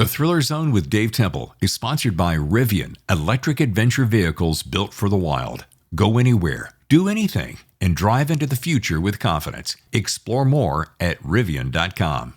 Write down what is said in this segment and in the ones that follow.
The Thriller Zone with Dave Temple is sponsored by Rivian, electric adventure vehicles built for the wild. Go anywhere, do anything, and drive into the future with confidence. Explore more at Rivian.com.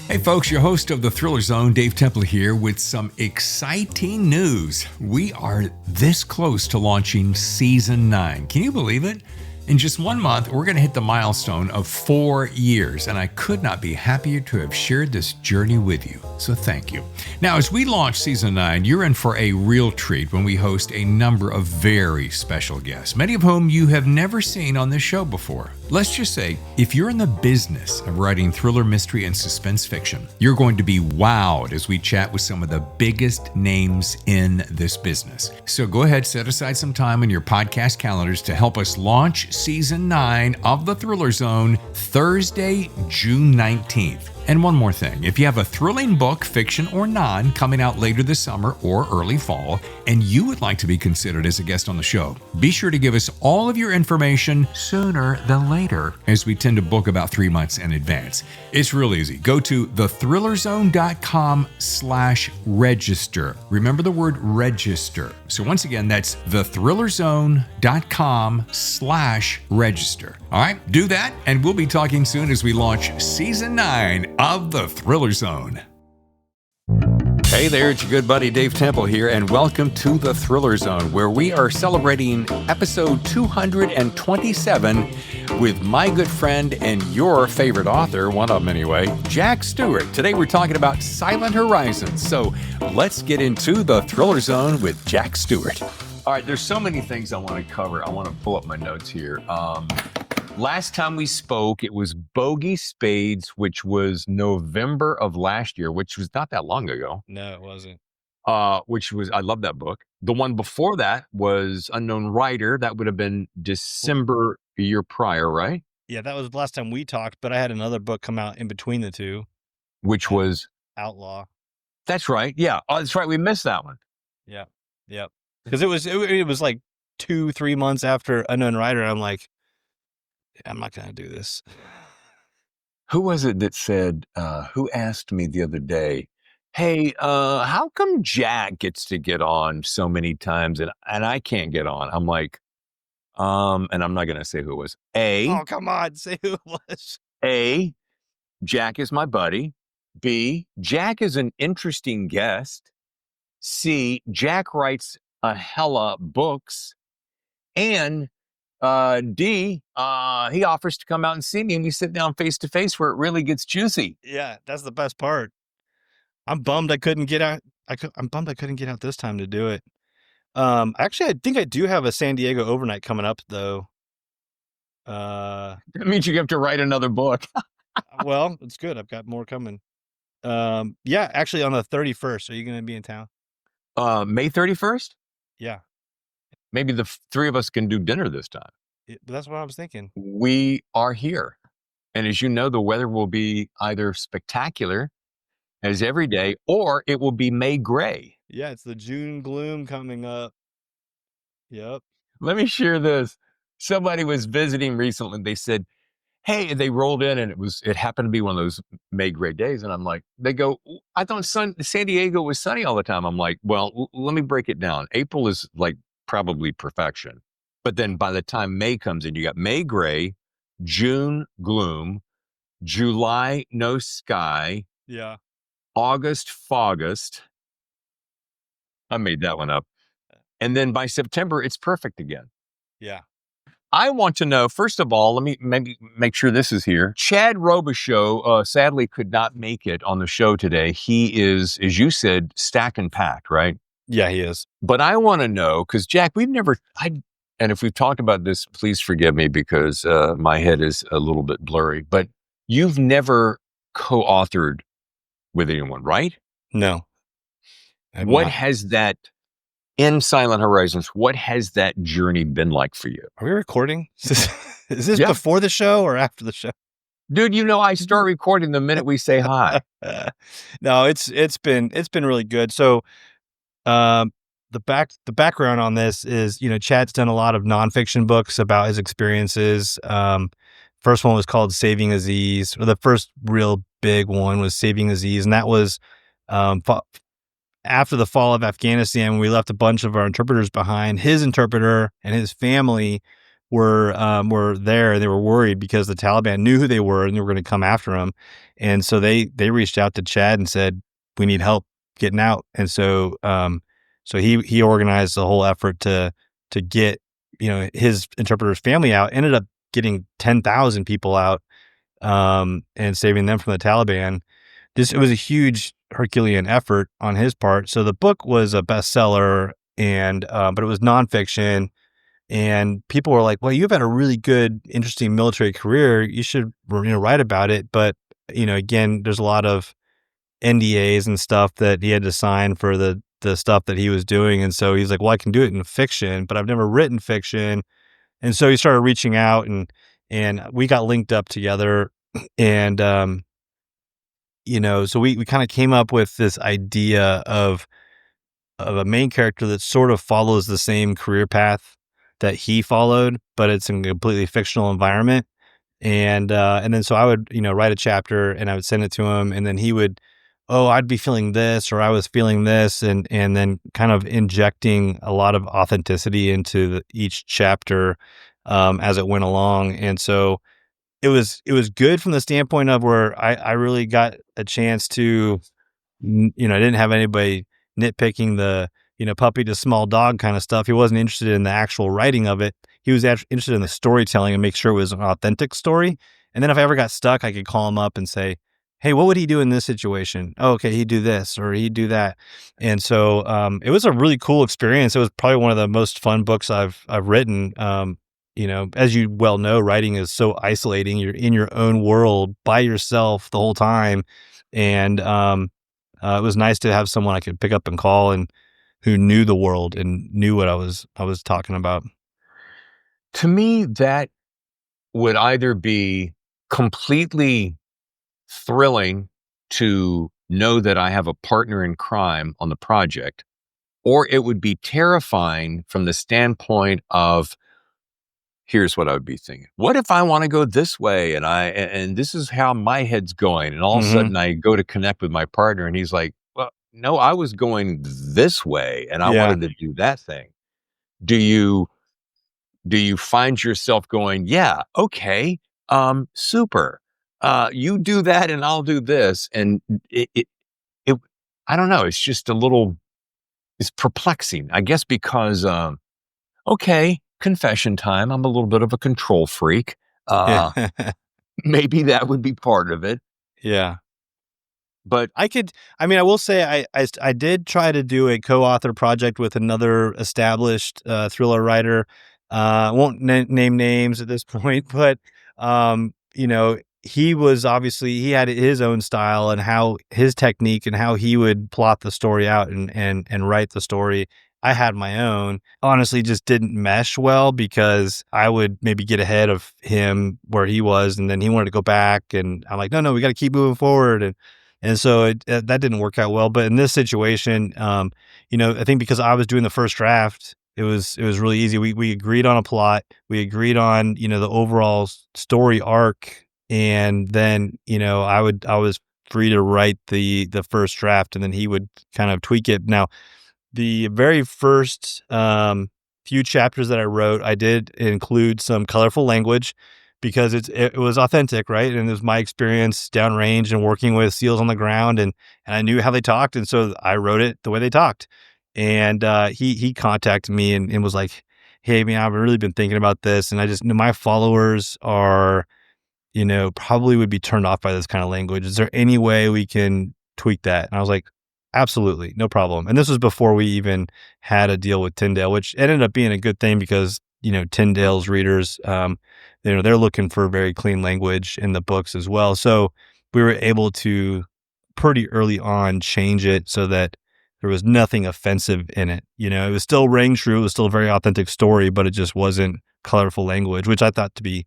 Hey folks, your host of the Thriller Zone, Dave Temple here with some exciting news. We are this close to launching Season 9. Can you believe it? In just 1 month, we're going to hit the milestone of 4 years, and I could not be happier to have shared this journey with you. So thank you. Now, as we launch Season 9, you're in for a real treat when we host a number of very special guests, many of whom you have never seen on this show before. Let's just say, if you're in the business of writing thriller, mystery, and suspense fiction, you're going to be wowed as we chat with some of the biggest names in this business. So go ahead, set aside some time in your podcast calendars to help us launch Season 9 of The Thriller Zone, Thursday, June 19th. And one more thing, if you have a thrilling book, fiction or non, coming out later this summer or early fall, and you would like to be considered as a guest on the show, be sure to give us all of your information sooner than later, as we tend to book about 3 months in advance. It's real easy. Go to thethrillerzone.com/register. Remember the word register. So once again, that's thethrillerzone.com/register. All right, do that, and we'll be talking soon as we launch Season 9 of The Thriller Zone. Hey there, it's your good buddy Dave Temple here, and welcome to The Thriller Zone, where we are celebrating episode 227 with my good friend and your favorite author, one of them anyway, Jack Stewart. Today we're talking about Silent Horizons, so let's get into The Thriller Zone with Jack Stewart. All right, there's so many things I want to cover. I want to pull up my notes here. Last time we spoke, it was Bogey Spades, which was November of last year, which was not that long ago. No, it wasn't. I love that book. The one before that was Unknown Writer. That would have been December a year prior, right? Yeah, that was the last time we talked, but I had another book come out in between the two. Which was? Outlaw. That's right. Yeah. Oh, that's right. We missed that one. Yeah. Yep. Because it was like 2-3 months after Unknown Writer. And I'm like, I'm not going to do this. Who was it that said, who asked me the other day, hey, how come Jack gets to get on so many times and I can't get on? I'm like, and I'm not going to say who it was. Oh, come on. Say who it was. A, Jack is my buddy. B, Jack is an interesting guest. C, Jack writes a hella books. And D, he offers to come out and see me, and we sit down face to face where it really gets juicy. Yeah, that's the best part. I'm bummed I couldn't get out. I'm bummed I couldn't get out this time to do it. Actually, I think I do have a San Diego overnight coming up, though. That means you have to write another book. Well, it's good. I've got more coming. Yeah, actually on the 31st. Are you going to be in town? May 31st? Yeah. Maybe the three of us can do dinner this time. That's what I was thinking. We are here. And as you know, the weather will be either spectacular as every day, or it will be May gray. Yeah, it's the June gloom coming up. Yep. Let me share this. Somebody was visiting recently. They said, hey, they rolled in and it happened to be one of those May gray days. And I'm like, they go, I thought San Diego was sunny all the time. I'm like, well, let me break it down. April is like probably perfection. But then by the time May comes in, you got May gray, June gloom, July no sky, Yeah. August foggust. I made that one up. And then by September, it's perfect again. Yeah. I want to know, first of all, let me maybe make sure this is here. Chad Robichaux sadly could not make it on the show today. He is, as you said, stacked and packed, right? Yeah, he is. But I want to know, because Jack, and if we've talked about this, please forgive me because my head is a little bit blurry, but you've never co-authored with anyone, right? No. What has that, in Silent Horizons, what has that journey been like for you? Are we recording? Is this before the show or after the show? Dude, I start recording the minute we say hi. No, it's been really good. So the background on this is, Chad's done a lot of nonfiction books about his experiences. First one was called Saving Aziz, or the first real big one was Saving Aziz, and that was fa- after the fall of Afghanistan, we left a bunch of our interpreters behind. His interpreter and his family were there. They were worried because the Taliban knew who they were and they were going to come after him. And so they reached out to Chad and said, "We need help getting out." And so he organized the whole effort to get his interpreter's family out. Ended up getting 10,000 people out, and saving them from the Taliban. It was a huge Herculean effort on his part. So the book was a bestseller, and but it was nonfiction, and people were like, "Well, you've had a really good, interesting military career. You should write about it." But again, there's a lot of NDAs and stuff that he had to sign for the stuff that he was doing, and so he's like, "Well, I can do it in fiction, but I've never written fiction." And so he started reaching out, and we got linked up together, and so we kind of came up with this idea of a main character that sort of follows the same career path that he followed, but it's in a completely fictional environment. And then so I would, write a chapter and I would send it to him, and then he would, oh, I'd be feeling this, or I was feeling this, and then kind of injecting a lot of authenticity into each chapter as it went along. And so it was good from the standpoint of where I really got a chance to, I didn't have anybody nitpicking the, puppy to small dog kind of stuff. He wasn't interested in the actual writing of it. He was actually interested in the storytelling and make sure it was an authentic story. And then if I ever got stuck, I could call him up and say, "Hey, what would he do in this situation? Oh, okay, he'd do this or he'd do that." And so it was a really cool experience. It was probably one of the most fun books I've written. As you well know, writing is so isolating. You're in your own world by yourself the whole time. And it was nice to have someone I could pick up and call and who knew the world and knew what I was talking about. To me, that would either be completely thrilling to know that I have a partner in crime on the project, or it would be terrifying from the standpoint of, here's what I would be thinking. What if I want to go this way and this is how my head's going, and all of a Mm-hmm. sudden I go to connect with my partner and he's like, "Well, no, I was going this way and I Yeah. wanted to do that thing." Do you find yourself going, "Yeah, okay, super. You do that and I'll do this." And it I don't know, it's just it's perplexing, I guess, because okay, confession time. I'm a little bit of a control freak. Yeah. Maybe that would be part of it, Yeah. but I will say I did try to do a co-author project with another established thriller writer. I won't name names at this point, but he was obviously, he had his own style and how his technique and how he would plot the story out and write the story. I had my own. Honestly, just didn't mesh well because I would maybe get ahead of him where he was, and then he wanted to go back, and I'm like, no, we got to keep moving forward, and so that didn't work out well. But in this situation, I think because I was doing the first draft, it was really easy. We agreed on a plot. We agreed on, the overall story arc. And then, I was free to write the first draft, and then he would kind of tweak it. Now, the very first few chapters that I wrote, I did include some colorful language because it was authentic, right? And it was my experience downrange and working with SEALs on the ground, and I knew how they talked, and so I wrote it the way they talked. And he contacted me and was like, "Hey, man, I've really been thinking about this, and I just know my followers are, probably would be turned off by this kind of language. Is there any way we can tweak that?" And I was like, "Absolutely, no problem." And this was before we even had a deal with Tyndale, which ended up being a good thing because, Tyndale's readers, they're looking for very clean language in the books as well. So we were able to pretty early on change it so that there was nothing offensive in it. It was still rang true. It was still a very authentic story, but it just wasn't colorful language, which I thought to be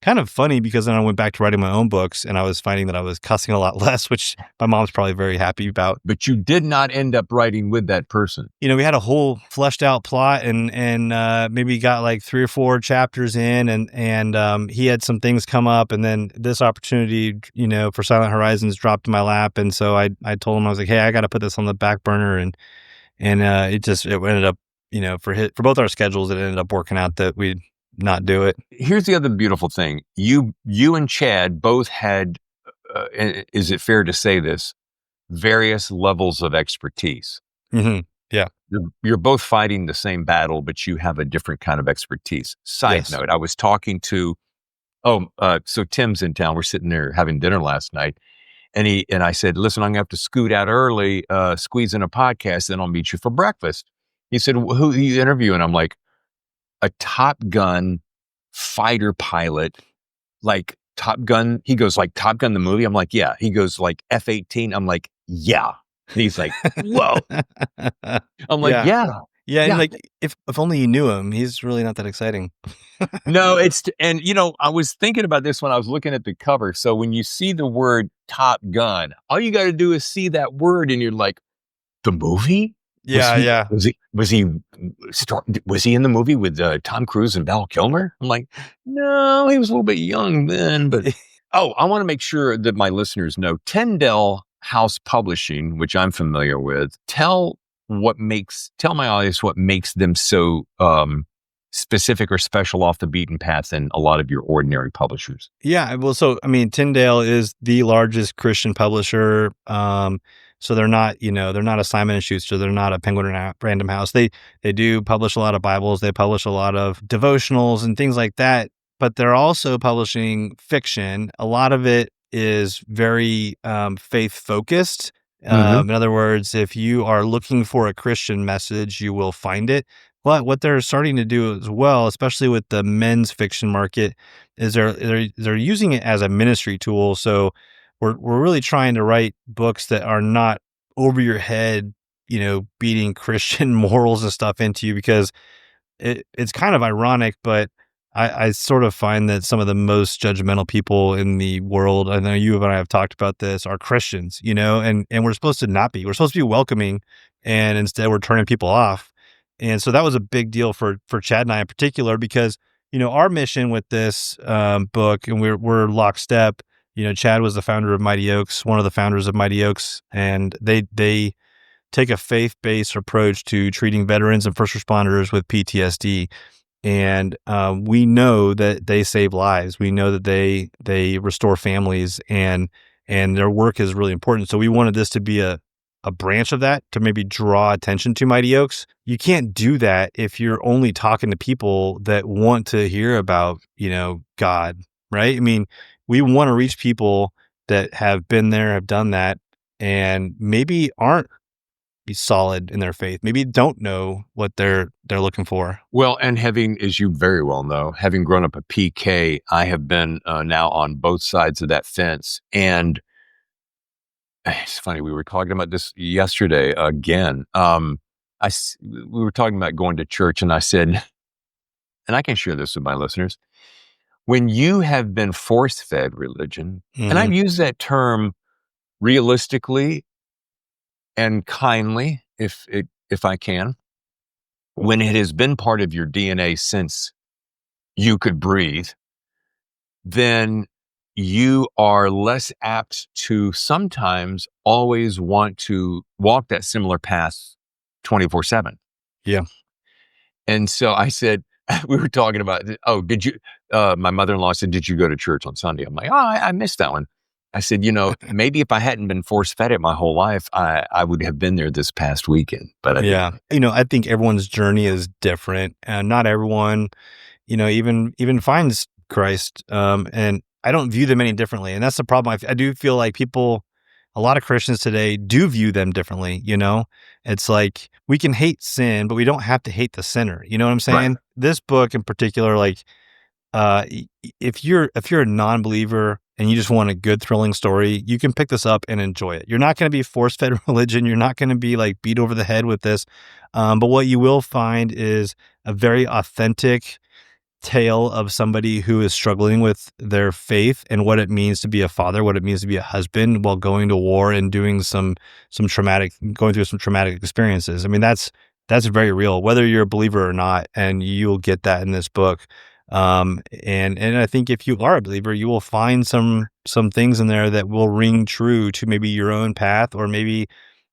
kind of funny because then I went back to writing my own books and I was finding that I was cussing a lot less, which my mom's probably very happy about. But you did not end up writing with that person. We had a whole fleshed out plot and maybe got like 3 or 4 chapters in and he had some things come up and then this opportunity, for Silent Horizons dropped in my lap. And so I told him, I was like, hey, I got to put this on the back burner. And it ended up, for both our schedules, it ended up working out that we'd not do it. Here's the other beautiful thing. You and Chad both had, is it fair to say this, various levels of expertise. Mm-hmm. Yeah. You're both fighting the same battle, but you have a different kind of expertise. Side note, I was talking to, so Tim's in town. We're sitting there having dinner last night. And I said, listen, I'm going to have to scoot out early, squeeze in a podcast, then I'll meet you for breakfast. He said, who are you interviewing? I'm like, a Top Gun fighter pilot, like Top Gun. He goes, like Top Gun the movie? I'm like, yeah. He goes, like F-18? I'm like, yeah. And he's like, whoa. I'm like, yeah. Yeah, and like if only you knew him, he's really not that exciting. No, and I was thinking about this when I was looking at the cover. So when you see the word Top Gun, all you got to do is see that word and you're like, the movie? Yeah. Was he in the movie with Tom Cruise and Val Kilmer? I'm like, no, he was a little bit young then, but I want to make sure that my listeners know Tyndale House Publishing, which I'm familiar with. Tell my audience what makes them so specific or special off the beaten path than a lot of your ordinary publishers. Yeah, well, so Tyndale is the largest Christian publisher. So they're not, they're not a Simon and Schuster. They're not a Penguin Random House. They do publish a lot of Bibles. They publish a lot of devotionals and things like that. But they're also publishing fiction. A lot of it is very faith focused. In other words, if you are looking for a Christian message, you will find it. But what they're starting to do as well, especially with the men's fiction market, is they're using it as a ministry tool. So we're really trying to write books that are not over your head, beating Christian morals and stuff into you, because it's kind of ironic, but I sort of find that some of the most judgmental people in the world, I know you and I have talked about this, are Christians, and we're supposed to not be. We're supposed to be welcoming, and instead we're turning people off. And so that was a big deal for Chad and I in particular, because, our mission with this book, and we're lockstep. Chad was the founder of Mighty Oaks, one of the founders of Mighty Oaks, and they take a faith-based approach to treating veterans and first responders with PTSD. And we know that they save lives. We know that they restore families, and their work is really important. So we wanted this to be a branch of that, to maybe draw attention to Mighty Oaks. You can't do that if you're only talking to people that want to hear about, God, right? I mean, we want to reach people that have been there, have done that, and maybe aren't solid in their faith. Maybe don't know what they're looking for. Well, and having, as you very well know, having grown up a PK, I have been now on both sides of that fence. And it's funny, we were talking about this yesterday again. We were talking about going to church, and I said, and I can share this with my listeners, when you have been force-fed religion, and I've used that term realistically and kindly, if I can, when it has been part of your DNA since you could breathe, then you are less apt to sometimes always want to walk that similar path 24/7. Yeah. And so I said, we were talking about, did you, my mother-in-law said, did you go to church on Sunday? I'm like, I missed that one. I said, maybe if I hadn't been force-fed it my whole life, I would have been there this past weekend. But I think everyone's journey is different, and not everyone, even finds Christ. And I don't view them any differently. And that's the problem. I do feel like a lot of Christians today do view them differently. It's like we can hate sin, but we don't have to hate the sinner. You know what I'm saying? Right. This book in particular, like, if you're a non-believer and you just want a good, thrilling story, you can pick this up and enjoy it. You're not going to be force-fed religion. You're not going to be like beat over the head with this. But what you will find is a very authentic, tale of somebody who is struggling with their faith and what it means to be a father, what it means to be a husband while going to war and doing going through some traumatic experiences. I mean, that's very real, whether you're a believer or not, and you'll get that in this book. And I think if you are a believer, you will find some things in there that will ring true to maybe your own path, or maybe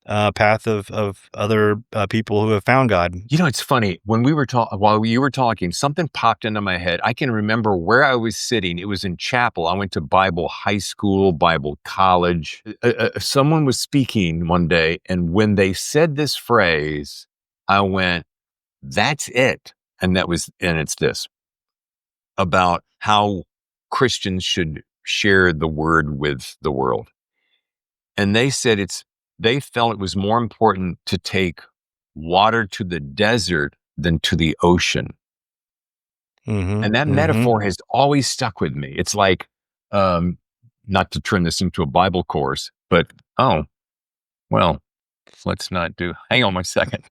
path of other people who have found God. You know, it's funny. When we were while you were talking, something popped into my head. I can remember where I was sitting. It was in chapel. I went to Bible high school, Bible college. Someone was speaking one day, and when they said this phrase, I went, "That's it." And it's this, about how Christians should share the word with the world. And they said they felt it was more important to take water to the desert than to the ocean. And that metaphor has always stuck with me. It's like, not to turn this into a Bible course, but, let's not hang on one second.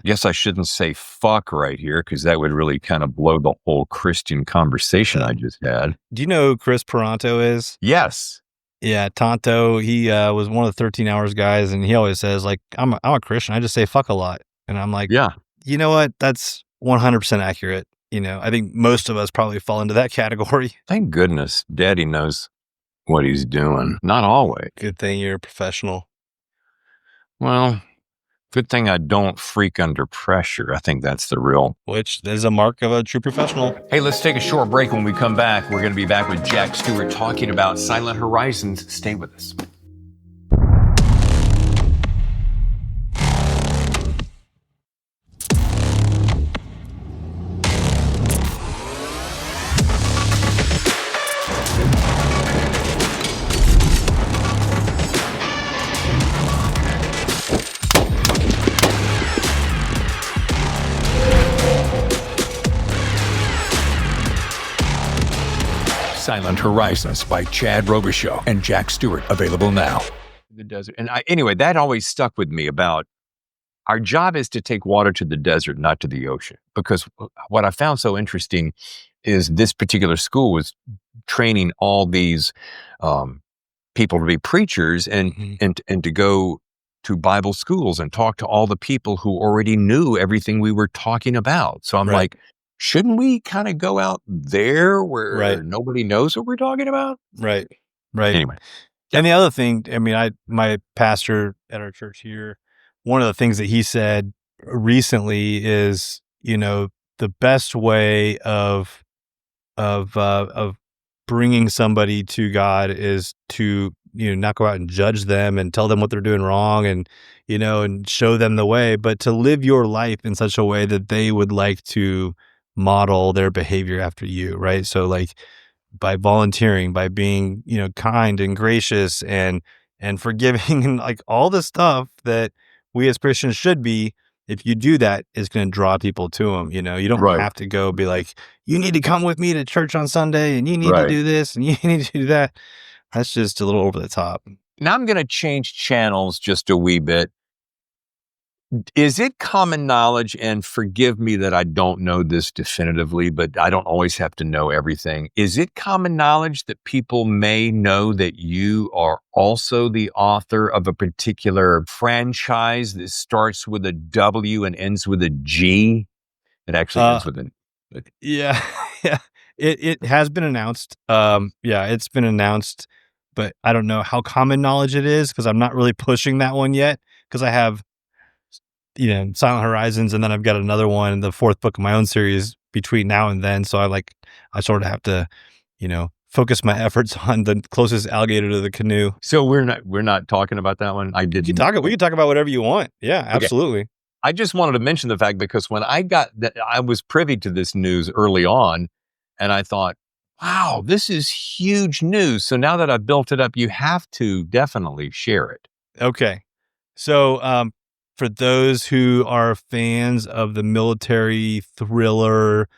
Guess I shouldn't say fuck right here, because that would really kind of blow the whole Christian conversation I just had. Do you know who Chris Peranto is? Yes. Yeah, Tonto. He was one of the 13 Hours guys, and he always says, like, I'm a Christian. I just say fuck a lot. And I'm like, yeah, you know what? That's 100% accurate. You know, I think most of us probably fall into that category. Thank goodness Daddy knows what he's doing. Not always. Good thing you're a professional. Well, good thing I don't freak under pressure. I think that's which is a mark of a true professional. Hey, let's take a short break. When we come back, we're going to be back with Jack Stewart talking about Silent Horizons. Stay with us. Silent Horizons by Chad Robichaux and Jack Stewart, available now. The desert. And anyway, that always stuck with me about our job is to take water to the desert, not to the ocean. Because what I found so interesting is this particular school was training all these people to be preachers and to go to Bible schools and talk to all the people who already knew everything we were talking about. So I'm like, shouldn't we kind of go out there where nobody knows what we're talking about? Right. Anyway. And the other thing, I mean, my pastor at our church here, one of the things that he said recently is, you know, the best way of bringing somebody to God is to, you know, not go out and judge them and tell them what they're doing wrong and, you know, and show them the way, but to live your life in such a way that they would like to model their behavior after you, right? So like by volunteering, by being, you know, kind and gracious and forgiving and like all the stuff that we as Christians should be, if you do that, it's going to draw people to them. You know, you don't have to go be like, you need to come with me to church on Sunday and you need to do this and you need to do that. That's just a little over the top. Now I'm going to change channels just a wee bit. Is it common knowledge, and forgive me that I don't know this definitively, but I don't always have to know everything. Is it common knowledge that people may know that you are also the author of a particular franchise that starts with a W and ends with a G? It actually ends with an... Yeah. It has been announced. It's been announced, but I don't know how common knowledge it is because I'm not really pushing that one yet because I have, you know, Silent Horizons, and then I've got another one, the fourth book of my own series between now and then. So I sort of have to, you know, focus my efforts on the closest alligator to the canoe. So we're not talking about that one. We can talk about whatever you want. Yeah, absolutely. Okay. I just wanted to mention the fact because when I was privy to this news early on, and I thought, wow, this is huge news. So now that I've built it up, you have to definitely share it. Okay. So, for those who are fans of the military thriller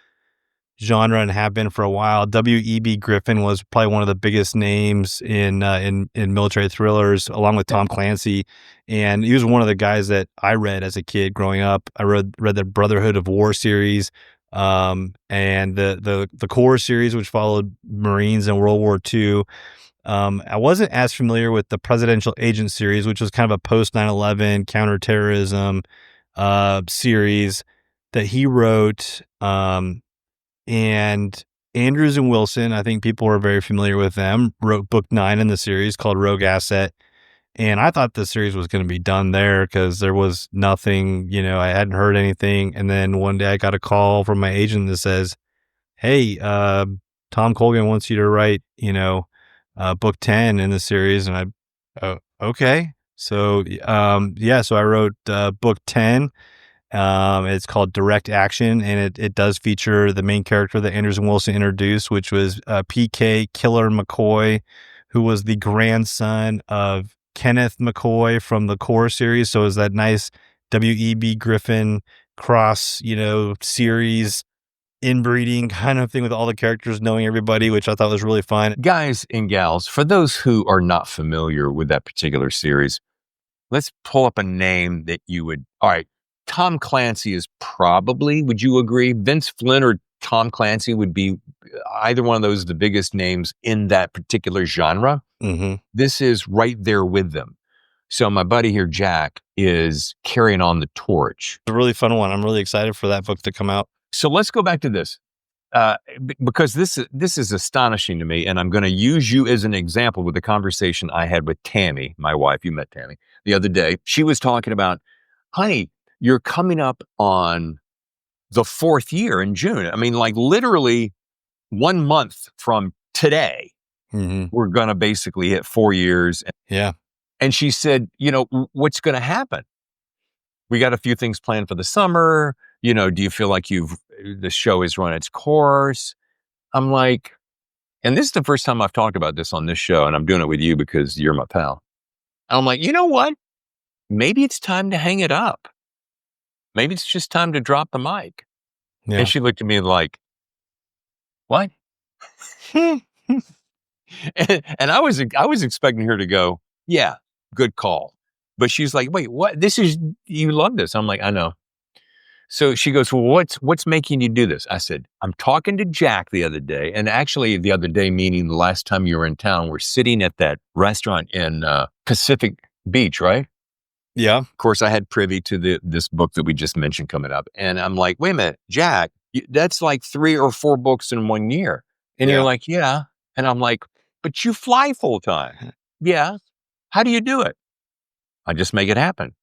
genre and have been for a while, W.E.B. Griffin was probably one of the biggest names in military thrillers, along with Tom Clancy. And he was one of the guys that I read as a kid growing up. I read the Brotherhood of War series. and the core series, which followed Marines in World War II. I wasn't as familiar with the Presidential Agent series, which was kind of a post 9/11 counterterrorism series that he wrote. And Andrews and Wilson, I think people are very familiar with them, wrote book 9 in the series called Rogue Asset. And I thought the series was going to be done there because there was nothing, I hadn't heard anything. And then one day I got a call from my agent that says, "Hey, Tom Colgan wants you to write, book 10 in the series." And okay. So, so I wrote book 10. It's called Direct Action, and it does feature the main character that Andrews and Wilson introduced, which was PK Killer McCoy, who was the grandson of Kenneth McCoy from the core series. So it was that nice W.E.B. Griffin cross, series inbreeding kind of thing with all the characters knowing everybody, which I thought was really fun. Guys and gals, for those who are not familiar with that particular series, let's pull up a name that you would. All right, Tom Clancy is probably, would you agree? Vince Flynn or Tom Clancy would be either one of those, the biggest names in that particular genre. Mm-hmm. This is right there with them. So my buddy here, Jack, is carrying on the torch. It's a really fun one. I'm really excited for that book to come out. So let's go back to this. Because this is astonishing to me, and I'm going to use you as an example with the conversation I had with Tammy, my wife. You met Tammy the other day. She was talking about, honey, you're coming up on the 4th year in June. I mean, like literally 1 month from today, we're going to basically hit 4 years. Yeah. And she said, what's going to happen? We got a few things planned for the summer. Do you feel like the show has run its course? I'm like, and this is the first time I've talked about this on this show, and I'm doing it with you because you're my pal. I'm like, you know what? Maybe it's time to hang it up. Maybe it's just time to drop the mic. Yeah. And she looked at me like, what? and I was expecting her to go, yeah, good call. But she's like, wait, what? You love this. I'm like, I know. So she goes, well, what's making you do this? I said, I'm talking to Jack the other day. And actually the other day, meaning the last time you were in town, we're sitting at that restaurant in Pacific Beach, right? Yeah. Of course, I had privy to this book that we just mentioned coming up. And I'm like, wait a minute, Jack, that's like 3 or 4 books in 1 year. And you're like, yeah. And I'm like, but you fly full time. Yeah. How do you do it? I just make it happen.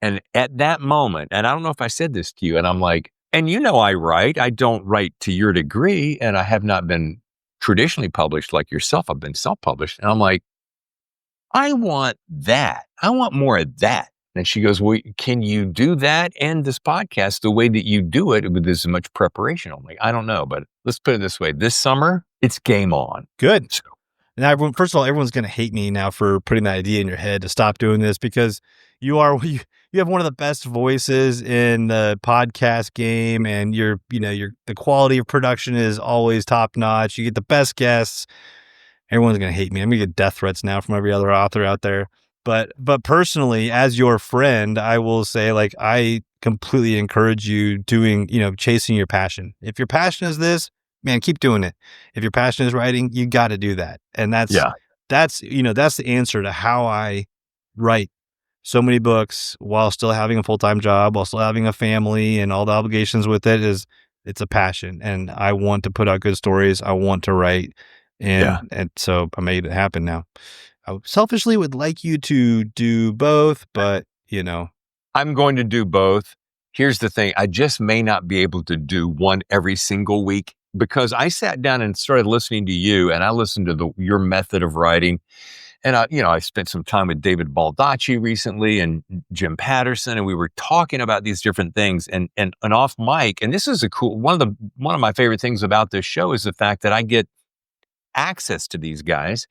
And at that moment, and I don't know if I said this to you, and I'm like, and I write. I don't write to your degree, and I have not been traditionally published like yourself. I've been self-published. And I'm like, I want that. I want more of that. And she goes, well, can you do that and this podcast the way that you do it with this much preparation? I'm like, I don't know, but let's put it this way. This summer, it's game on. Good. So, and first of all, everyone's going to hate me now for putting that idea in your head to stop doing this because you have one of the best voices in the podcast game, and the quality of production is always top notch. You get the best guests. Everyone's going to hate me. I'm going to get death threats now from every other author out there. But personally, as your friend, I will say, like, I completely encourage you doing, chasing your passion. If your passion is this, man, keep doing it. If your passion is writing, you got to do that. And that's the answer to how I write so many books while still having a full-time job, while still having a family and all the obligations with it. It's a passion. And I want to put out good stories. I want to write. And so I made it happen now. I selfishly would like you to do both, but I'm going to do both. Here's the thing. I just may not be able to do one every single week because I sat down and started listening to you, and I listened to your method of writing. And I spent some time with David Baldacci recently and Jim Patterson, and we were talking about these different things and off mic. And this is one of my favorite things about this show is the fact that I get access to these guys.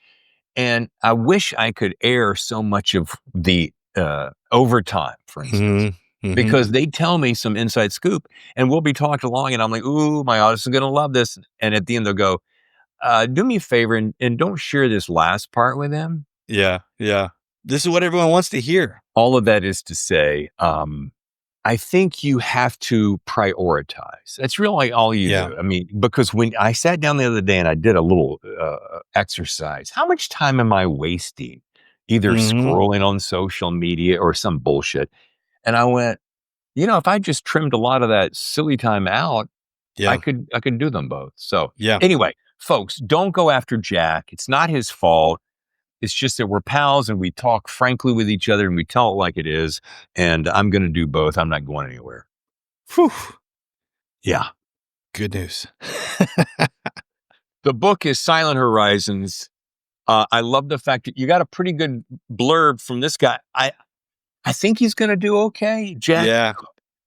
And I wish I could air so much of the overtime, for instance, because they tell me some inside scoop, and we'll be talking along, and I'm like, ooh, my audience is going to love this. And at the end, they'll go, do me a favor and don't share this last part with them. Yeah. Yeah. This is what everyone wants to hear. All of that is to say, I I think you have to prioritize. That's really all you Yeah. do. I mean, because when I sat down the other day and I did a little exercise, how much time am I wasting either scrolling on social media or some bullshit? And I went, if I just trimmed a lot of that silly time out, Yeah. I could do them both. So Yeah. anyway, folks, don't go after Jack. It's not his fault. It's just that we're pals and we talk frankly with each other and we tell it like it is. And I'm going to do both. I'm not going anywhere. Whew. Yeah. Good news. The book is Silent Horizons. I love the fact that you got a pretty good blurb from this guy. I think he's going to do okay. Jack Yeah.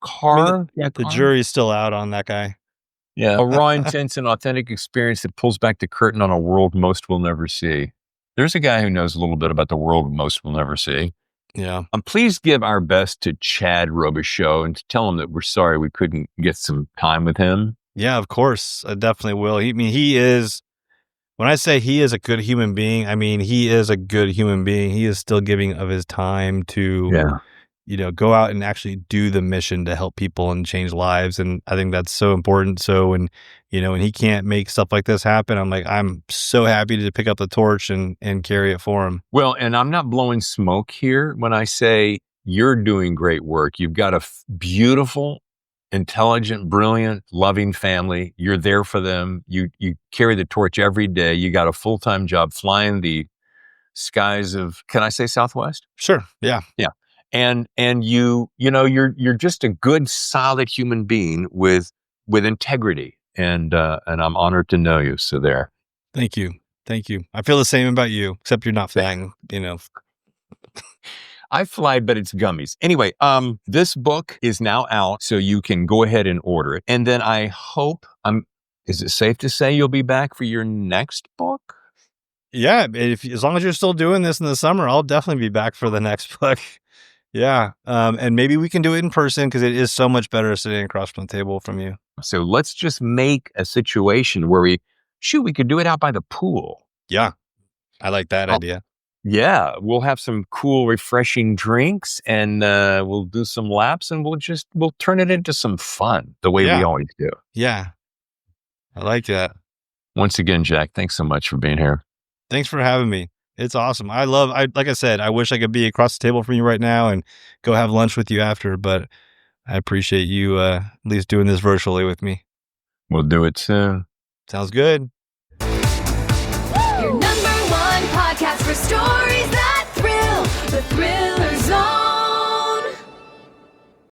Carr. The jury's still out on that guy. Yeah. A raw, intense, and authentic experience that pulls back the curtain on a world most will never see. There's a guy who knows a little bit about the world most will never see. Yeah. Please give our best to Chad Robichaux and tell him that we're sorry we couldn't get some time with him. Yeah, of course. I definitely will. He is, when I say he is a good human being, I mean, he is a good human being. He is still giving of his time to, go out and actually do the mission to help people and change lives. And I think that's so important. So when he can't make stuff like this happen, I'm so happy to pick up the torch and carry it for him. Well, and I'm not blowing smoke here when I say you're doing great work. You've got a beautiful, intelligent, brilliant, loving family. You're there for them. You carry the torch every day. You got a full-time job flying the skies of, can I say Southwest? Sure. Yeah. Yeah. And you're just a good, solid human being with integrity. And I'm honored to know you. So there. Thank you. I feel the same about you, except you're not flying, I fly, but it's gummies. Anyway, this book is now out, so you can go ahead and order it. And then I hope, is it safe to say you'll be back for your next book? Yeah, as long as you're still doing this in the summer, I'll definitely be back for the next book. Yeah, and maybe we can do it in person because it is so much better sitting across from the table from you. So let's just make a situation where we could do it out by the pool. Yeah, I like that idea. Yeah, we'll have some cool, refreshing drinks and we'll do some laps and we'll turn it into some fun the way we always do. Yeah, I like that. Once again, Jack, thanks so much for being here. Thanks for having me. It's awesome. Like I said, I wish I could be across the table from you right now and go have lunch with you after, but I appreciate you at least doing this virtually with me. We'll do it soon. Sounds good. Your number one podcast for stories that thrill, the Thriller Zone.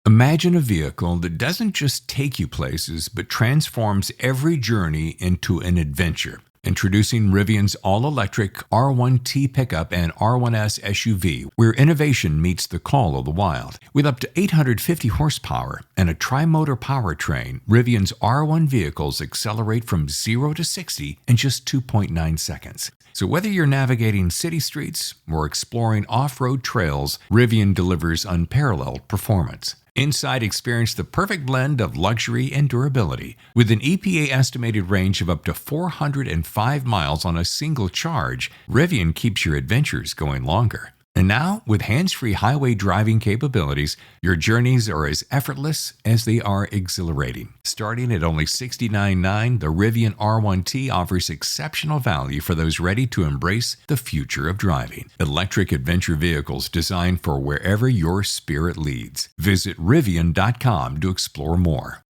Imagine a vehicle that doesn't just take you places, but transforms every journey into an adventure. Introducing Rivian's all-electric R1T pickup and R1S SUV, where innovation meets the call of the wild. With up to 850 horsepower and a tri-motor powertrain, Rivian's R1 vehicles accelerate from 0 to 60 in just 2.9 seconds. So whether you're navigating city streets or exploring off-road trails, Rivian delivers unparalleled performance. Inside, experience the perfect blend of luxury and durability. With an EPA estimated range of up to 405 miles on a single charge, Rivian keeps your adventures going longer. And now, with hands-free highway driving capabilities, your journeys are as effortless as they are exhilarating. Starting at only $69.9, the Rivian R1T offers exceptional value for those ready to embrace the future of driving. Electric adventure vehicles designed for wherever your spirit leads. Visit Rivian.com to explore more.